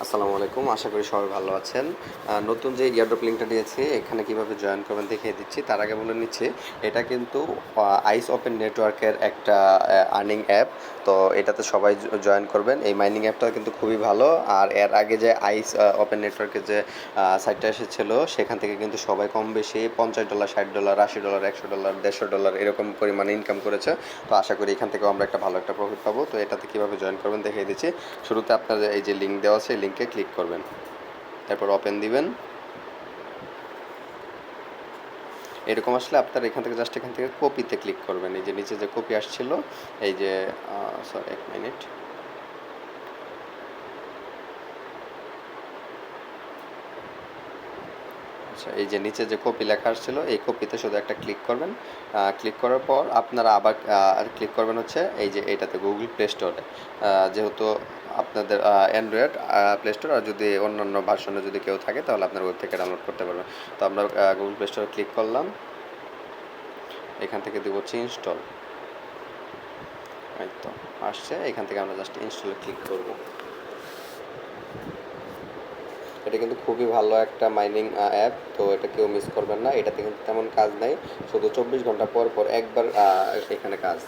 আসসালামু আলাইকুম, আশা করি সবাই ভালো আছেন। নতুন যে এয়ারড্রপ লিঙ্কটা দিয়েছি এখানে কিভাবে জয়েন করবেন দেখিয়ে দিচ্ছি। তার আগে বলে নিচ্ছি এটা কিন্তু আইস ওপেন নেটওয়ার্কের একটা আর্নিং অ্যাপ। তো এটাতে সবাই জয়েন করবেন। এই মাইনিং অ্যাপটা কিন্তু খুবই ভালো। আর এর আগে যে আইস ওপেন নেটওয়ার্কের যে সাইটটা এসেছিল সেখান থেকে কিন্তু সবাই কম বেশি $50, $60, $80, $100, $150 এরকম পরিমাণে ইনকাম করেছে। তো আশা করি এখান থেকেও আমরা একটা ভালো একটা প্রফিট পাবো। তো এটাতে কীভাবে জয়েন করবেন দেখিয়ে দিচ্ছি। শুরুতে আপনাদের এই যে লিঙ্ক দেওয়া আছে এই লিঙ্কে ক্লিক করবেন, তারপর ওপেন দিবেন। এরকম আসলে আপনার এখান থেকে জাস্ট এখান থেকে কপিতে ক্লিক করবেন। এই যে নিচে যে কপি আসছিল, এই যে সরি 1 মিনিট, আচ্ছা এই যে নিচে যে কপি লেখা আসছিল এই কপিতে শুধু একটা ক্লিক করবেন। ক্লিক করার পর আপনারা আবার ক্লিক করবেন হচ্ছে এই যে এইটাতে গুগল প্লে স্টোরে। যেহেতু আপনাদের অ্যান্ড্রয়েড প্লে স্টোর, আর যদি অন্যান্য ভার্সনে যদি কেউ থাকে তাহলে আপনার ওয়েব থেকে ডাউনলোড করতে পারবেন। তো আমরা গুগল প্লে স্টোরে ক্লিক করলাম, এখান থেকে দেবো হচ্ছে ইনস্টল। এই তো আসছে, এখান থেকে আমরা জাস্ট ইনস্টলে ক্লিক করব। এটা কিন্তু খুবই ভালো একটা মাইনিং অ্যাপ, তো এটা কেউ মিস করবেন না। এটাতে কিন্তু তেমন কাজ নাই, শুধু 24 ঘন্টা পর পর একবার এখানে কাজ।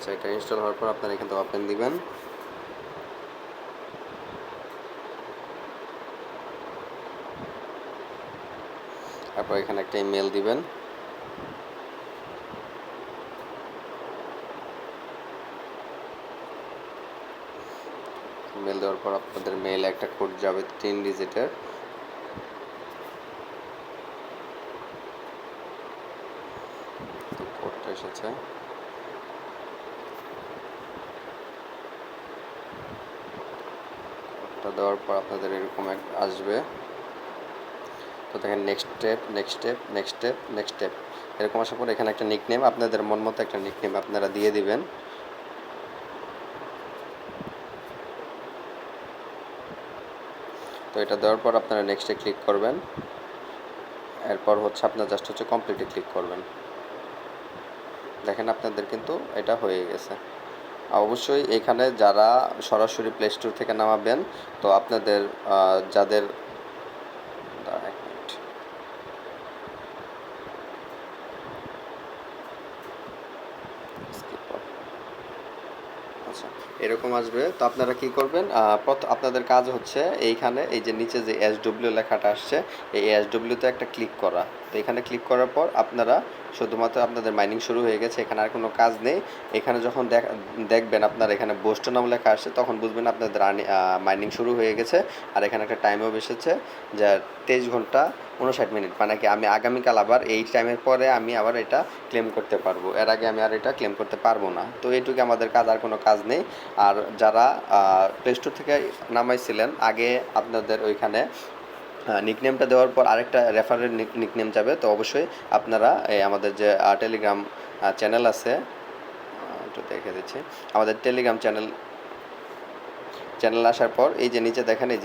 আচ্ছা, এটা ইনস্টল হওয়ার পর আপনারা এখান থেকে ওপেন দিবেন। তারপর এখানে একটা ইমেল দিবেন। মেল দেওয়ার পর আপনাদের মেইলে একটা কোড যাবে 3 ডিজিটের। তো কোডটা এসেছে, কোডটা দেওয়ার পর আপনাদের এরকম আসবে। তো দেখেন next step, next step, next step, next step, এরকম আসার পর এখানে একটা নিকনেম আপনাদের মন মতো একটা নিকনেম আপনারা দিয়ে দিবেন। তো এটা দেওয়ার পর আপনারা নেক্সটে ক্লিক করবেন। এরপর হচ্ছে আপনার জাস্ট হচ্ছে কমপ্লিটে ক্লিক করবেন। দেখেন আপনাদের কিন্তু এটা হয়ে গেছে। অবশ্যই এখানে যারা সরাসরি প্লে স্টোর থেকে নামাবেন, তো আপনাদের যাদের আচ্ছা এরকম আসবে। তো আপনারা কি করবেন, আপনাদের কাজ হচ্ছে এইখানে এই যে নিচে যে SW লেখাটা আসছে এই SW-তে একটা ক্লিক করা। তো এখানে ক্লিক করার পর আপনারা শুধুমাত্র আপনাদের মাইনিং শুরু হয়ে গেছে, এখানে আর কোনো কাজ নেই। এখানে যখন দেখবেন আপনার এখানে বোস্ট নাম লেখা আসছে তখন বুঝবেন আপনাদের মাইনিং শুরু হয়ে গেছে। আর এখানে একটা টাইমও এসেছে যা 23 ঘন্টা 59 মিনিট, মানে কি আমি আগামীকাল আবার এই টাইমের পরে আমি আবার এটা ক্লেম করতে পারবো, এর আগে আমি আর এটা ক্লেম করতে পারবো না। তো এইটুকু আমাদের কাজ, আর কোনো কাজ নেই। আর যারা প্লে স্টোর থেকে নামাইছিলেন আগে, আপনাদের ওইখানে নিকনেমটা দেওয়ার পর আরেকটা রেফারের নিকনেম যাবে। তো অবশ্যই আপনারা আমাদের যে টেলিগ্রাম চ্যানেল আছে, একটু দেখে দিচ্ছি, আমাদের টেলিগ্রাম চ্যানেল আসার পর এই যে নিচে দেখেন এই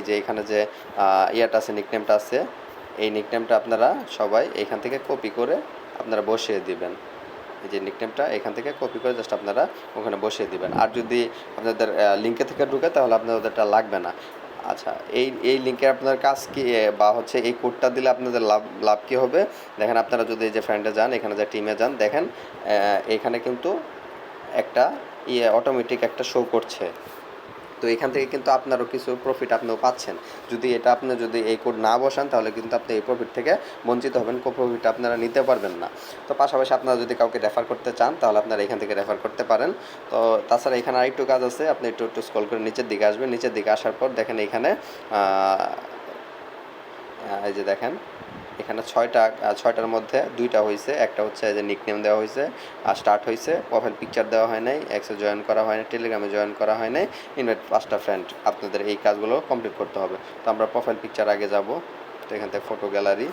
যে এখানে যে ইয়াটা আছে, নিকনেমটা আছে, এই নিকনেমটা আপনারা সবাই এখান থেকে কপি করে আপনারা বসিয়ে দিবেন। এই যে নিকনেমটা এখান থেকে কপি করে জাস্ট আপনারা ওখানে বসিয়ে দিবেন। আর যদি আপনাদের লিঙ্কে থেকে ঢুকে তাহলে আপনাদেরটা লাগবে না। আচ্ছা, এই লিঙ্কে আপনার কাজ কি, বা হচ্ছে এই কোডটা দিলে আপনাদের লাভ কী হবে দেখেন। আপনারা যদি এই যে ফ্রেন্ডে যান, এখানে যে টিমে যান, দেখেন এখানে কিন্তু একটা অটোমেটিক একটা শো করছে। তো এখান থেকে কিন্তু আপনারও কিছু প্রফিট আপনিও পাচ্ছেন। যদি আপনি যদি এই কোড না বসান তাহলে কিন্তু আপনি এই প্রফিট থেকে বঞ্চিত হবেন, প্রফিট আপনারা নিতে পারবেন না। তো পাশাপাশি আপনারা যদি কাউকে রেফার করতে চান তাহলে আপনারা এখান থেকে রেফার করতে পারেন। তো তাছাড়া এখানে আরেকটু কাজ আছে, আপনি একটু স্ক্রল করে নিচের দিকে আসবেন। নিচের দিকে আসার পর দেখেন এখানে এই যে দেখেন এখানে ছয়টার মধ্যে 2টা হয়েছে। একটা হচ্ছে যে নিকনেম দেওয়া হয়েছে আর স্টার্ট হয়েছে, প্রোফাইল পিকচার দেওয়া হয় নাই, এক্সে জয়েন করা হয় নাই, টেলিগ্রামে জয়েন করা হয় নাই, ইনভাইট 5টা ফ্রেন্ড। আপনাদের এই কাজগুলো কমপ্লিট করতে হবে। তো আমরা প্রোফাইল পিকচার আগে যাব। তো এখান থেকে ফটো গ্যালারি,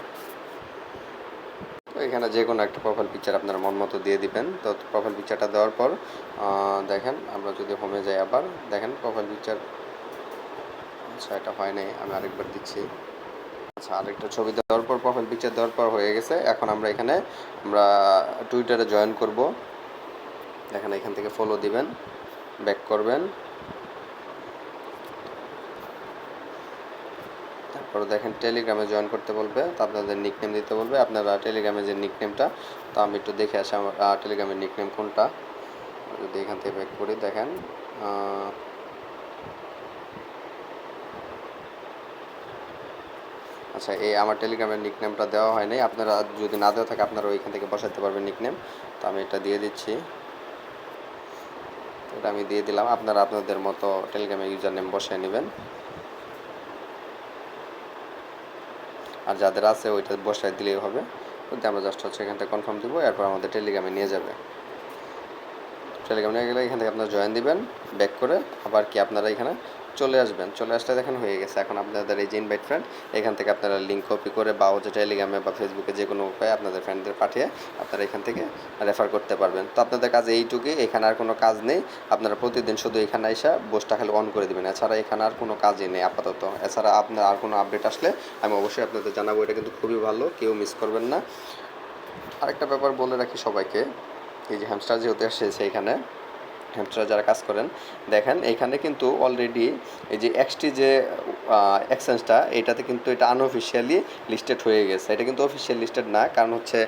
এখানে যে কোনো একটা প্রোফাইল পিকচার আপনারা মন মতো দিয়ে দিবেন। তো প্রোফাইল পিকচারটা দেওয়ার পর দেখেন আমরা যদি হোমে যাই আবার দেখেন প্রোফাইল পিকচার, আচ্ছা এটা হয় নাই, আমি আরেকবার দিচ্ছি। আচ্ছা আরেকটা ছবি দেওয়ার পর প্রোফাইল পিকচার দেওয়ার পর হয়ে গেছে। এখন আমরা এখানে আমরা টুইটারে জয়েন করব। দেখেন এখান থেকে ফলো দিবেন, ব্যাক করবেন, তারপরে দেখেন টেলিগ্রামে জয়েন করতে বলবে, তো আপনাদের নিকনেম দিতে বলবে, আপনারা টেলিগ্রামে যে নিকনেমটা, তো আমি একটু দেখে আসি আমার টেলিগ্রামের নিকনেম কোনটা। যদি এখান থেকে ব্যাক করি দেখেন আচ্ছা এই আমার টেলিগ্রামের নিকনেমটা দেওয়া হয়নি, আপনারা যদি না দেওয়া থাকে আপনারা ওইখান থেকে বসাতে পারবেন নিকনেম। তো আমি এটা দিয়ে দিচ্ছি, এটা আমি দিয়ে দিলাম, আপনারা আপনাদের মতো টেলিগ্রামের ইউজার নেম বসায় নেবেন, আর যাদের আছে ওইটা বসায় দিলেই হবে। কিন্তু আমরা জাস্ট হচ্ছে এখান থেকে কনফার্ম দিব, এরপর আমাদের টেলিগ্রামে নিয়ে যাবে। টেলিগ্রাম নিয়ে গেলে এখান থেকে আপনারা জয়েন দিবেন, ব্যাক করে আবার কি আপনারা এখানে চলে আসবেন। চলে আসলে দেখেন হয়ে গেছে। এখন আপনাদের এই যে ইনভাইট ফ্রেন্ড, এখান থেকে আপনারা লিঙ্ক কপি করে বা হচ্ছে টেলিগ্রামে বা ফেসবুকে যে কোনো উপায়ে আপনাদের ফ্রেন্ডদের পাঠিয়ে আপনারা এখান থেকে রেফার করতে পারবেন। তো আপনাদের কাজ এইটুকুই, এখানে আর কোনো কাজ নেই। আপনারা প্রতিদিন শুধু এখানে এসে বসটা খালি অন করে দেবেন, এছাড়া এখানে আর কোনো কাজই নেই আপাতত। এছাড়া আপনার আর কোনো আপডেট আসলে আমি অবশ্যই আপনাদের জানাবো, এটা কিন্তু খুবই ভালো, কেউ মিস করবেন না। আরেকটা ব্যাপার বলে রাখি সবাইকে, এই যে হ্যামস্টার যেহেতু এসেছে এখানে, হ্যামস্টার যারা কাজ করেন দেখেন এখানে কিন্তু অলরেডি এই যে এক্সটি যে এক্সচেঞ্জটা, এটাতে কিন্তু এটা আনঅফিসিয়ালি লিস্টেড হয়ে গেছে। এটা কিন্তু অফিসিয়াল লিস্টেড না, কারণ হচ্ছে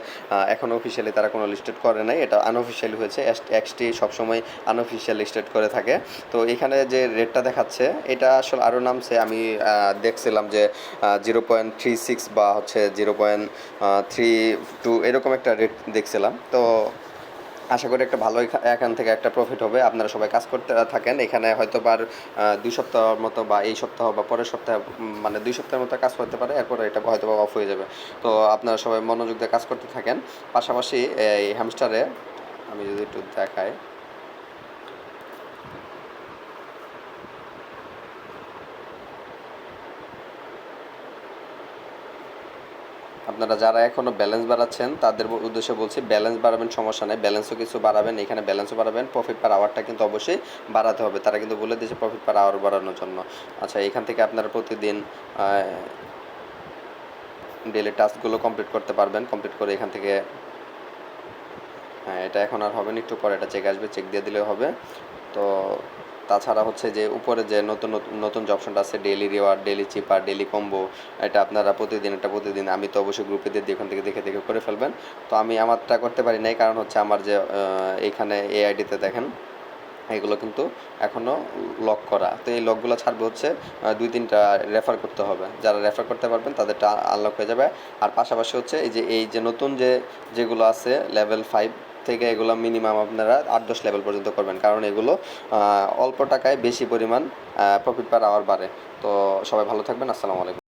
এখন অফিসিয়ালি তারা কোনো লিস্টেড করে নাই, এটা আনঅফিসিয়ালি হয়েছে। এক্সটি সবসময় আনঅফিসিয়াল লিস্টেড করে থাকে। তো এখানে যে রেটটা দেখাচ্ছে এটা আসলে আরও নামছে, আমি দেখছিলাম যে 0.36 বা হচ্ছে 0.32 এরকম একটা রেট দেখছিলাম। তো আশা করি একটা ভালো এখান থেকে একটা প্রফিট হবে। আপনারা সবাই কাজ করতে থাকেন এখানে, হয়তো বা 2 সপ্তাহের মতো বা এই সপ্তাহ বা পরের সপ্তাহে, মানে 2 সপ্তাহের মতো কাজ করতে পারে, এরপরে এটা হয়তো বা অফ হয়ে যাবে। তো আপনারা সবাই মনোযোগ দিয়ে কাজ করতে থাকেন। পাশাপাশি এই হ্যামস্টারে আমি যদি একটু দেখাই, আপনারা যারা এখনও ব্যালেন্স বাড়াচ্ছেন তাদের উদ্দেশ্যে বলছি, ব্যালেন্স বাড়াবেন সমস্যা নেই, ব্যালেন্সও কিছু বাড়াবেন, এখানে ব্যালেন্সও বাড়াবেন, প্রফিট পার আওয়ারটা কিন্তু অবশ্যই বাড়াতে হবে। তারা কিন্তু বলে দিয়েছে প্রফিট পার আওয়ার বাড়ানোর জন্য। আচ্ছা এখান থেকে আপনারা প্রতিদিন ডেলি টাস্কগুলো কমপ্লিট করতে পারবেন। কমপ্লিট করে এখান থেকে, হ্যাঁ এটা এখন আর হবে না, একটু পরে এটা চেক আসবে, চেক দিয়ে দিলে হবে। তো তাছাড়া হচ্ছে যে উপরে যে নতুন নতুন যে অপশনটা আছে, ডেইলি রিওয়ার্ড, ডেইলি চিপার, ডেইলি কম্বো, এটা আপনারা প্রতিদিন আমি তো অবশ্যই গ্রুপে দিয়ে দিই, ওখান থেকে দেখে দেখে করে ফেলবেন। তো আমি আমারটা করতে পারি নাই, কারণ হচ্ছে আমার যে এইখানে এআইডিতে দেখেন এগুলো কিন্তু এখনও লক করা। তো এই লকগুলো ছাড়বে হচ্ছে 2-3টা রেফার করতে হবে, যারা রেফার করতে পারবেন তাদেরটা আনলক হয়ে যাবে। আর পাশাপাশি হচ্ছে এই যে নতুন যেগুলো আছে লেভেল 5 থেকে, এগুলো মিনিমাম আপনারা 8-10 লেভেল পর্যন্ত করবেন, কারণ এগুলো অল্প টাকায় বেশি পরিমাণ প্রফিট পার আওয়ার বাড়ে। তো সবাই ভালো থাকবেন, আসসালামু আলাইকুম।